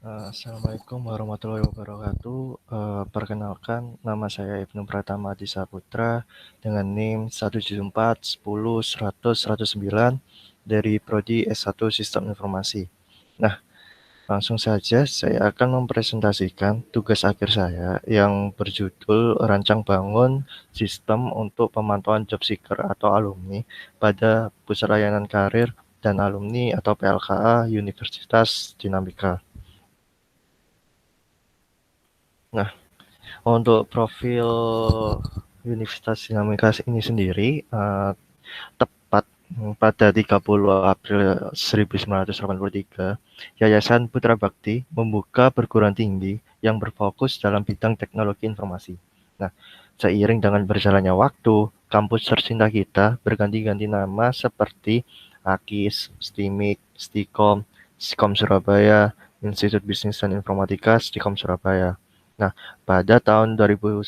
Assalamualaikum warahmatullahi wabarakatuh. Perkenalkan, nama saya Ibnu Pratama Disaputra dengan NIM 174 10 100 109 dari Prodi S1 Sistem Informasi. Nah, langsung saja saya akan mempresentasikan tugas akhir saya yang berjudul Rancang Bangun Sistem untuk Pemantauan Job Seeker atau Alumni pada Pusat Layanan Karir dan Alumni atau PLKA Universitas Dinamika. Nah, untuk profil Universitas Dinamika ini sendiri, tepat pada 30 April 1983, Yayasan Putra Bakti membuka perguruan tinggi yang berfokus dalam bidang teknologi informasi. Nah, seiring dengan berjalannya waktu, kampus tercinta kita berganti-ganti nama seperti AKIS, STIMIK, STIKOM, STIKOM Surabaya, Institut Bisnis dan Informatika, STIKOM Surabaya. Nah, pada tahun 2019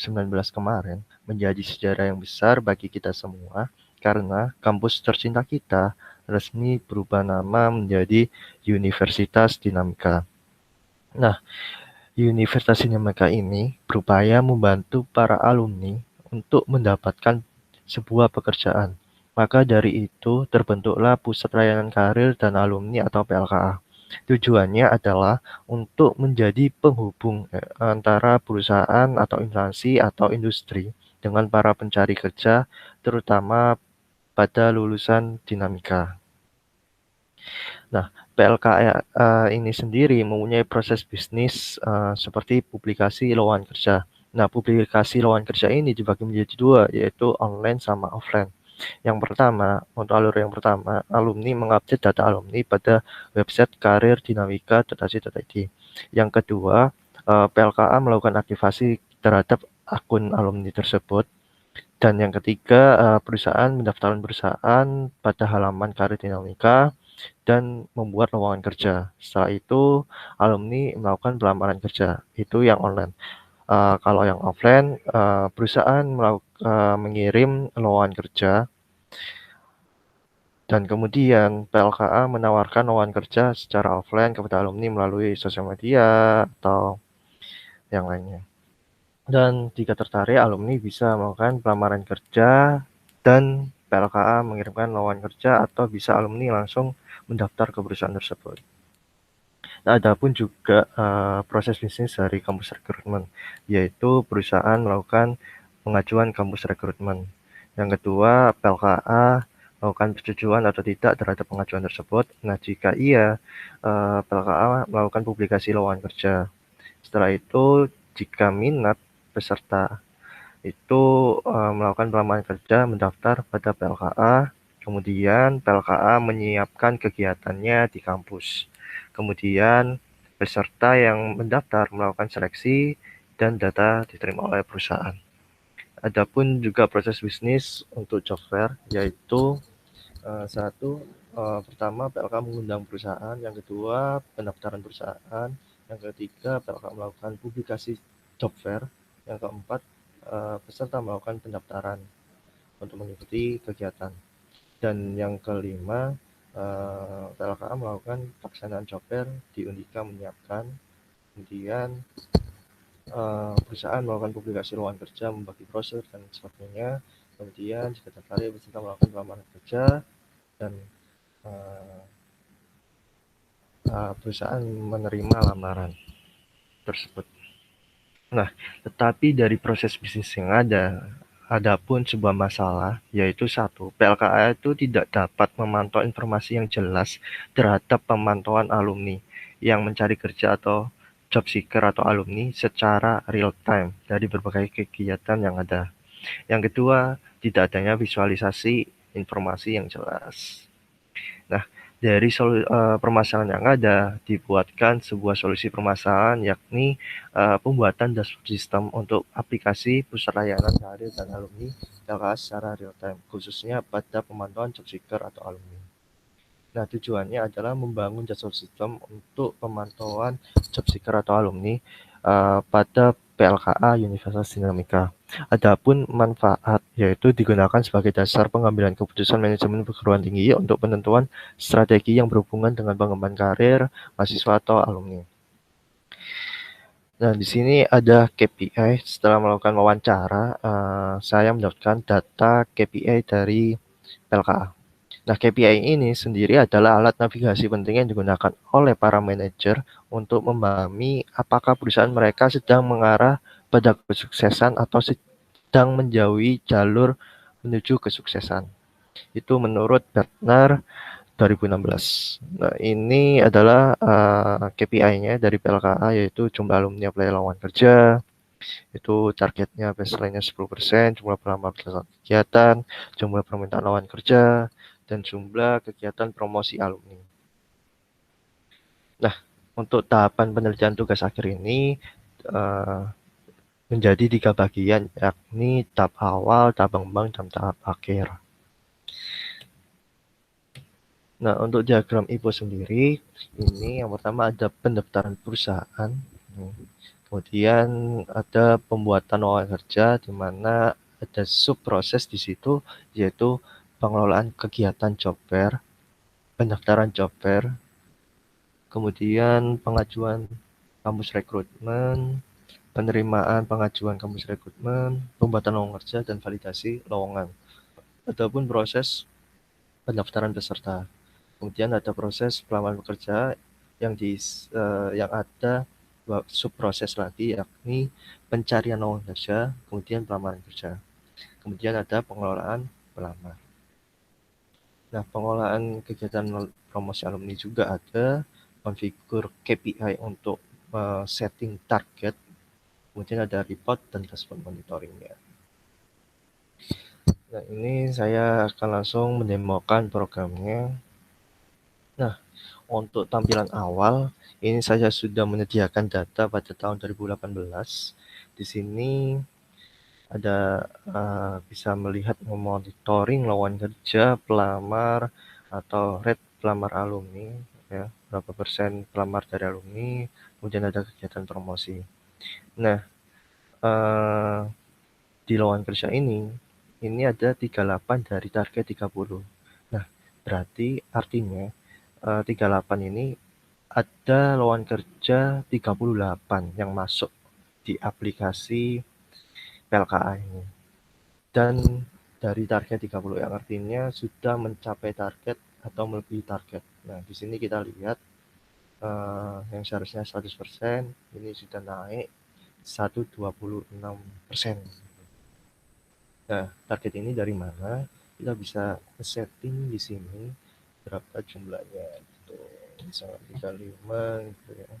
kemarin menjadi sejarah yang besar bagi kita semua karena kampus tercinta kita resmi berubah nama menjadi Universitas Dinamika. Nah, Universitas Dinamika ini berupaya membantu para alumni untuk mendapatkan sebuah pekerjaan. Maka dari itu terbentuklah Pusat Layanan Karir dan Alumni atau PLKA. Tujuannya adalah untuk menjadi penghubung antara perusahaan atau instansi atau industri dengan para pencari kerja, terutama pada lulusan Dinamika. Nah, PLKA ini sendiri mempunyai proses bisnis seperti publikasi lowongan kerja. Nah, publikasi lowongan kerja ini dibagi menjadi dua, yaitu online sama offline. Yang pertama, untuk alur yang pertama, alumni mengupdate data alumni pada website karirdinamika.ac.id. Yang kedua, PLKA melakukan aktivasi terhadap akun alumni tersebut. Dan yang ketiga, perusahaan mendaftarkan perusahaan pada halaman Karir Dinamika dan membuat lowongan kerja. Setelah itu, alumni melakukan pelamaran kerja. Itu yang online. Kalau yang offline, perusahaan mengirim lowongan kerja dan kemudian PLKA menawarkan lowongan kerja secara offline kepada alumni melalui sosial media atau yang lainnya. Dan jika tertarik, alumni bisa melakukan pelamaran kerja dan PLKA mengirimkan lowongan kerja atau bisa alumni langsung mendaftar ke perusahaan tersebut. Nah, ada pun juga proses bisnis dari kampus rekrutmen, yaitu perusahaan melakukan pengajuan kampus rekrutmen. Yang kedua, PLKA melakukan persetujuan atau tidak terhadap pengajuan tersebut. Nah, jika iya, PLKA melakukan publikasi lowongan kerja. Setelah itu, jika minat peserta itu melakukan pelamaran kerja, mendaftar pada PLKA, kemudian PLKA menyiapkan kegiatannya di kampus. Kemudian peserta yang mendaftar melakukan seleksi dan data diterima oleh perusahaan. Adapun juga proses bisnis untuk job fair, yaitu pertama PLK mengundang perusahaan, yang kedua pendaftaran perusahaan, yang ketiga PLK melakukan publikasi job fair, yang keempat peserta melakukan pendaftaran untuk mengikuti kegiatan, dan yang kelima PLKA melakukan pelaksanaan job fair di Undika menyiapkan, kemudian perusahaan melakukan publikasi lowongan kerja, membagi brosur dan sebagainya, kemudian jika tertarik peserta melakukan lamaran kerja dan perusahaan menerima lamaran tersebut. Nah, tetapi dari proses bisnis yang ada pun sebuah masalah, yaitu satu, PLKA itu tidak dapat memantau informasi yang jelas terhadap pemantauan alumni yang mencari kerja atau job seeker atau alumni secara real time dari berbagai kegiatan yang ada. Yang kedua, tidak adanya visualisasi informasi yang jelas. Nah, dari permasalahan yang ada, dibuatkan sebuah solusi permasalahan, yakni pembuatan dashboard sistem untuk aplikasi pusat layanan karir dan alumni PLKA secara real time, khususnya pada pemantauan job seeker atau alumni. Nah, tujuannya adalah membangun dashboard sistem untuk pemantauan job seeker atau alumni pada PLKA Universitas Dinamika. Adapun manfaat, yaitu digunakan sebagai dasar pengambilan keputusan manajemen perguruan tinggi untuk penentuan strategi yang berhubungan dengan pengembangan karir mahasiswa atau alumni. Nah, di sini ada KPI. Setelah melakukan wawancara, saya mendapatkan data KPI dari PLKA. Nah, KPI ini sendiri adalah alat navigasi penting yang digunakan oleh para manajer untuk memahami apakah perusahaan mereka sedang mengarah pada kesuksesan atau sedang menjauhi jalur menuju kesuksesan. Itu menurut Gartner 2016. Nah, ini adalah KPI-nya dari PLKA, yaitu jumlah alumni apply lowongan kerja, itu targetnya baseline-nya 10%, jumlah pelamar kegiatan, jumlah permintaan lowongan kerja, dan jumlah kegiatan promosi alumni. Nah, untuk tahapan penelitian tugas akhir ini uh, menjadi 3 bagian, yakni tahap awal, tahap pengembang, dan tahap akhir. Nah, untuk diagram IPO sendiri, ini yang pertama ada pendaftaran perusahaan, kemudian ada pembuatan lowongan kerja, di mana ada subproses di situ, yaitu pengelolaan kegiatan job fair, pendaftaran job fair, kemudian pengajuan kampus rekrutmen, penerimaan pengajuan kampus rekrutmen, pembuatan lowongan kerja, dan validasi lowongan. Adapun proses pendaftaran peserta. Kemudian ada proses pelamar pekerja yang ada subproses lagi, yakni pencarian lowongan kerja, kemudian pelamaran kerja. Kemudian ada pengelolaan pelamar. Nah, pengelolaan kegiatan promosi alumni juga ada, konfigur KPI untuk setting target, kemudian ada report dan respon monitoringnya. Nah, ini saya akan langsung mendemokan programnya. Nah, untuk tampilan awal, ini saya sudah menyediakan data pada tahun 2018. Di sini ada bisa melihat memonitoring lowongan kerja, pelamar, atau rate pelamar alumni, ya, berapa persen pelamar dari alumni, kemudian ada kegiatan promosi. Nah, eh, di lowongan kerja ini ada 38 dari target 30. Nah, berarti artinya 38 ini ada lowongan kerja 38 yang masuk di aplikasi PLKA ini. Dan dari target 30 yang artinya sudah mencapai target atau melebihi target. Nah, di sini kita lihat yang seharusnya 100% ini sudah naik 126%. Nah, target ini dari mana? Kita bisa setting di sini berapa jumlahnya gitu. Misalnya 35 gitu ya.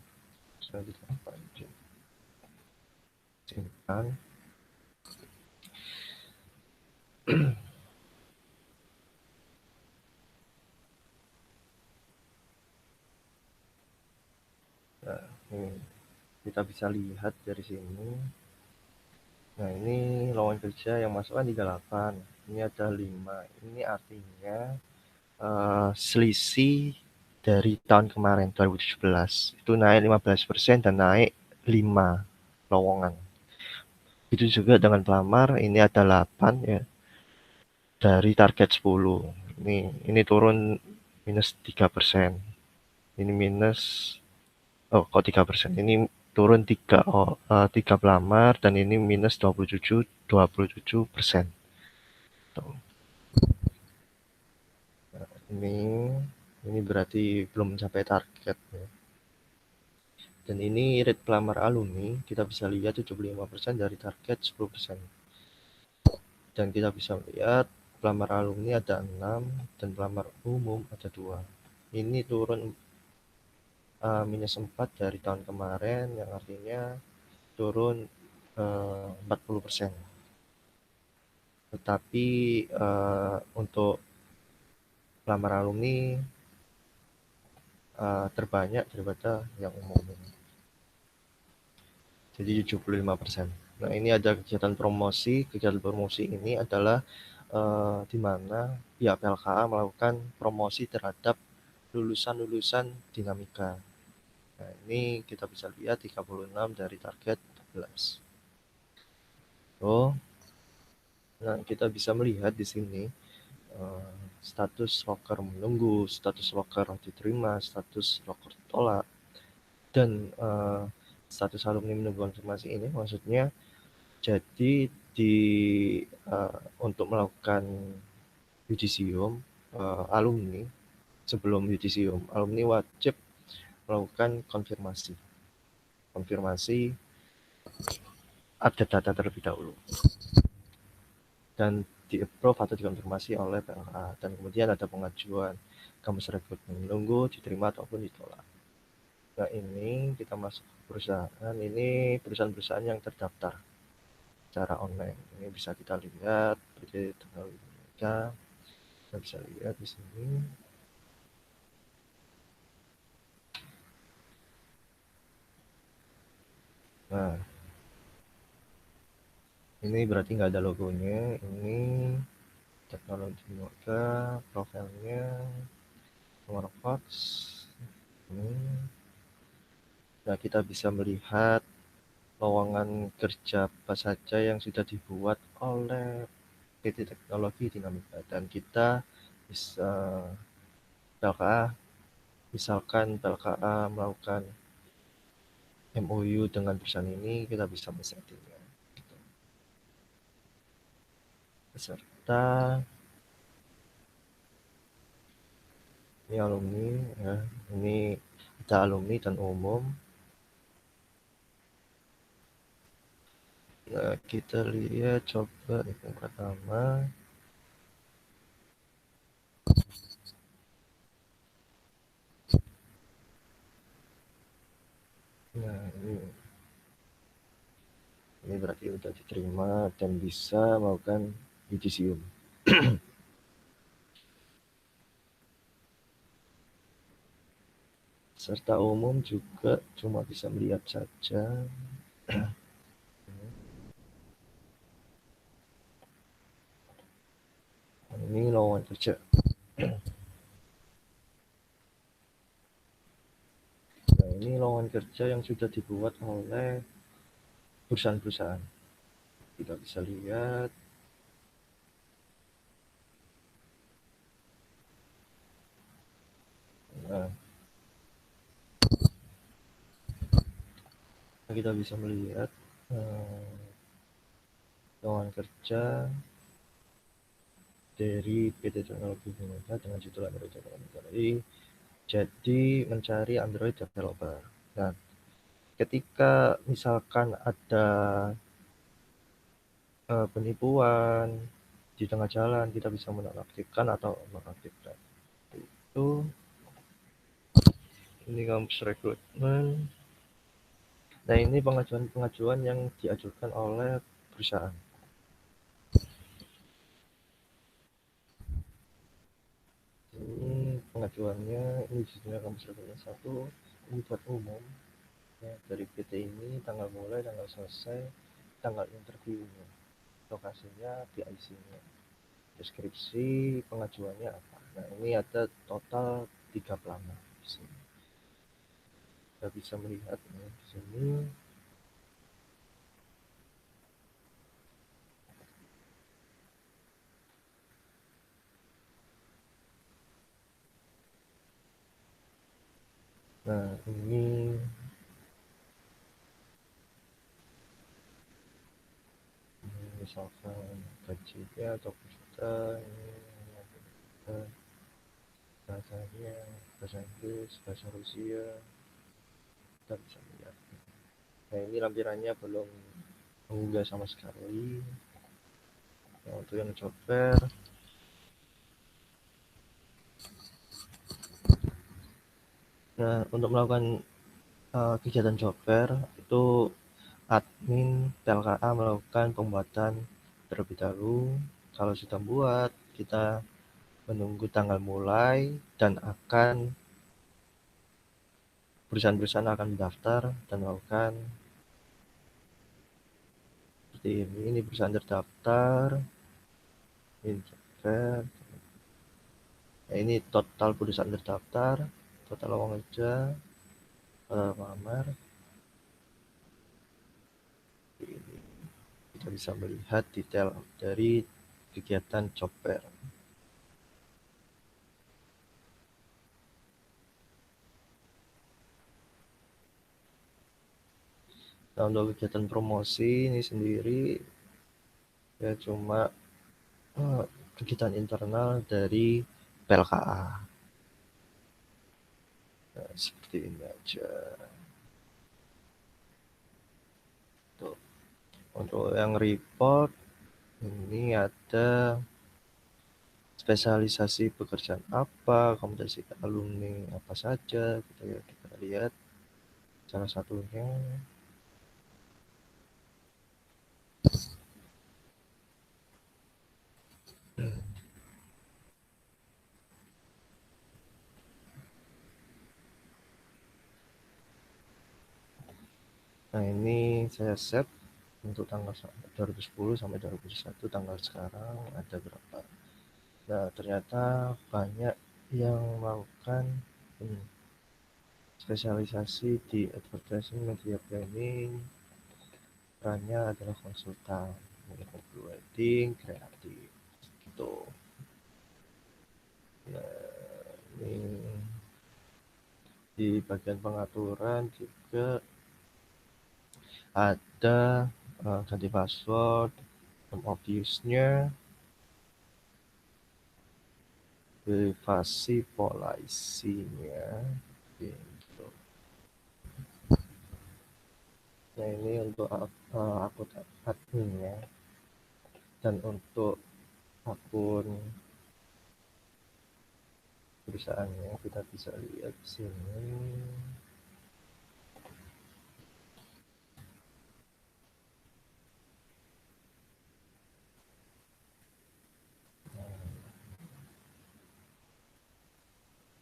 Misalnya 38 simpan. Nah, ini kita bisa lihat dari sini. Nah, ini lowongan kerja yang masuk kan 38. Ini ada 5. Ini artinya selisih dari tahun kemarin 2017 itu naik 15% dan naik 5 lowongan. Itu juga dengan pelamar, ini ada 8 ya, dari target 10. Ini turun minus 3%. Ini minus, oh kok 3%? Ini turun 3 pelamar, dan ini minus 27%. Tuh. Nah, ini berarti belum mencapai target ya. Dan ini rate pelamar alumni, kita bisa lihat 75% dari target 10%. Dan kita bisa lihat pelamar alumni ada 6 dan pelamar umum ada 2. Ini turun minus 4 dari tahun kemarin, yang artinya turun 40%. Tetapi untuk pelamar alumni terbanyak daripada yang umum. Jadi 75%. Nah, ini ada kegiatan promosi. Kegiatan promosi ini adalah di mana pihak PLKA melakukan promosi terhadap lulusan-lulusan dinamika. Nah, ini kita bisa lihat 36 dari target 14. Oh, nah kita bisa melihat di sini status loker menunggu, status loker diterima, status loker ditolak, dan status alumni menunggu konfirmasi ini maksudnya jadi untuk melakukan yudisium alumni, sebelum yudisium alumni wajib melakukan konfirmasi update data terlebih dahulu dan di-approve atau dikonfirmasi oleh PLA, dan kemudian ada pengajuan kampus rekrutmen menunggu diterima ataupun ditolak. Nah, ini kita masuk ke perusahaan, ini perusahaan-perusahaan yang terdaftar secara online. Ini bisa kita lihat berdiri tanggal mereka, kita bisa lihat di sini. Nah, ini berarti nggak ada logonya. Ini teknologi mereka, profilnya, nomor fax. Ini. Nah, kita bisa melihat lowongan kerja apa saja yang sudah dibuat oleh PT Teknologi Dinamika, dan kita bisa PLKA, misalkan PLKA melakukan MOU dengan perusahaan ini, kita bisa men-settingnya gitu. Peserta ini alumni ya, ini kita alumni dan umum. Nah, kita lihat coba yang pertama. Nah, ini berarti udah diterima dan bisa melakukan yudisium. Serta umum juga cuma bisa melihat saja. Ini lowongan kerja. Nah, ini lowongan kerja yang sudah dibuat oleh perusahaan-perusahaan. Kita bisa lihat. Nah, kita bisa melihat lowongan kerja dari PT Teknologi Dinamika dengan judul Android Developer. Jadi mencari Android Developer. Nah, ketika misalkan ada penipuan di tengah jalan, kita bisa menonaktifkan atau mengaktifkan. Itu ini kampus rekrutmen. Nah, ini pengajuan-pengajuan yang diajukan oleh perusahaan. Ini pengajuannya, ini judulnya kampus rekrutmen 1, ini buat umum. Ya, dari PT ini tanggal mulai, tanggal selesai, tanggal interviewnya, lokasinya di IC-nya, deskripsi pengajuannya apa. Nah, ini ada total 3 pelamar di sini. Kita bisa melihat di sini. Nah, ini misalkan gajinya atau juta, ini bahasanya bahasa Inggris, bahasa Rusia, kita bisa lihat. Nah, ini lampirannya belum mengunggah sama sekali. Nah, untuk yang job fair, nah, untuk melakukan kegiatan job fair itu admin PLKA melakukan pembuatan terlebih dahulu. Kalau sudah buat, kita menunggu tanggal mulai dan akan perusahaan-perusahaan akan mendaftar dan melakukan seperti ini. Ini perusahaan terdaftar, ini job fair. Nah, ini total perusahaan terdaftar, total lowongan kerja, total pelamar. Ini kita bisa melihat detail dari kegiatan job fair. Nah, untuk kegiatan promosi ini sendiri ya cuma kegiatan internal dari PLKA. Nah, seperti ini aja. Tuh. Untuk yang report ini ada spesialisasi pekerjaan apa, kompetensi alumni apa saja, gitu ya. Kita lihat salah satunya. Nah, ini saya set untuk tanggal 2010 sampai 2021, tanggal sekarang ada berapa. Nah, ternyata banyak yang melakukan spesialisasi di advertising, media planning, perannya adalah konsultan, wedding, kreatif, gitu. Nah, ini di bagian pengaturan juga ada ganti password, term of use-nya, privasi policy-nya, gitu. Nah, ini untuk akun adminnya, dan untuk akun perusahaannya kita bisa lihat di sini.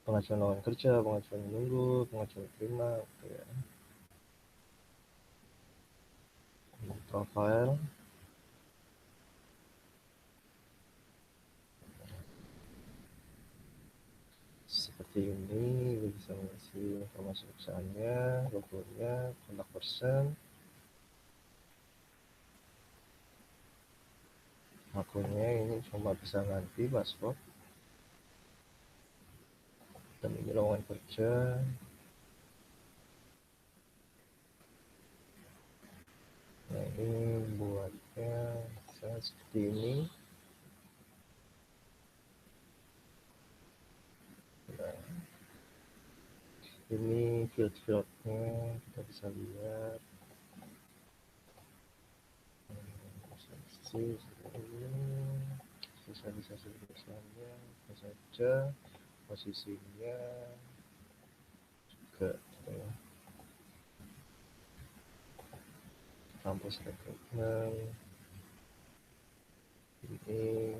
Pengajuan lowongan kerja, pengajuan menunggu, pengajuan terima, gitu ya. Profile seperti ini, bisa mengisi informasi perusahaannya, logonya, kontak person, akunnya ini cuma bisa ganti password, dan ini lowongan kerja. Nah, ini buatnya seperti ini. Nah, ini field-fieldnya kita bisa lihat. Sosialisasi perusahaannya apa saja, posisinya juga ya. Kampus rekrutmen ini.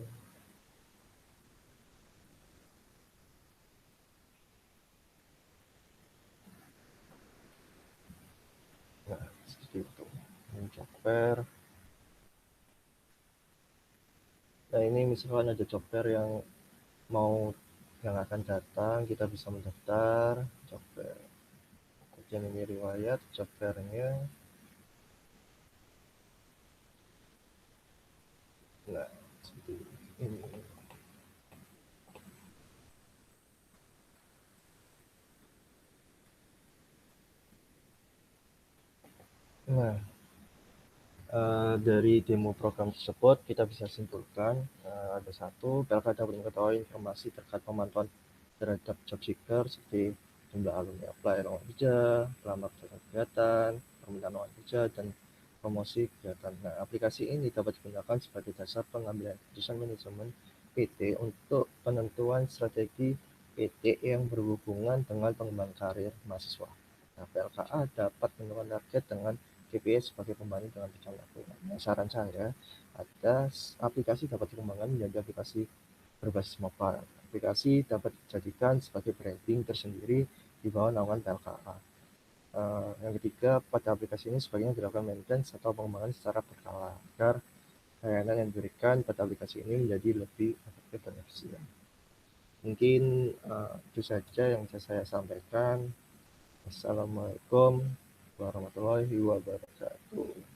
Nah, seperti itu. Ini job fair. Nah, ini misalkan ada job fair yang akan datang, kita bisa mendaftar job fair. Kemudian ini riwayat job fairnya. Nah, seperti ini. Nah, dari demo program tersebut kita bisa simpulkan ada satu, PLK dapat mengetahui informasi terkait pemantauan terhadap job seeker seperti jumlah alumni apply lowongan kerja, pelamar kegiatan, permintaan lowongan kerja, dan promosi kegiatan. Nah, aplikasi ini dapat digunakan sebagai dasar pengambilan keputusan manajemen PT untuk penentuan strategi PT yang berhubungan dengan pengembangan karir mahasiswa. Nah, PLKA dapat menentukan target dengan KPI sebagai pembanding dengan tujuan lakukan. Nah, saran saya, aplikasi dapat dikembangkan menjadi aplikasi berbasis mobile. Aplikasi dapat dijadikan sebagai branding tersendiri di bawah naungan PLKA. Yang ketiga, pada aplikasi ini sebaiknya dilakukan maintenance atau pengembangan secara berkala agar layanan yang diberikan pada aplikasi ini menjadi lebih efektif dan efisien. Mungkin itu saja yang bisa saya sampaikan. Assalamualaikum warahmatullahi wabarakatuh.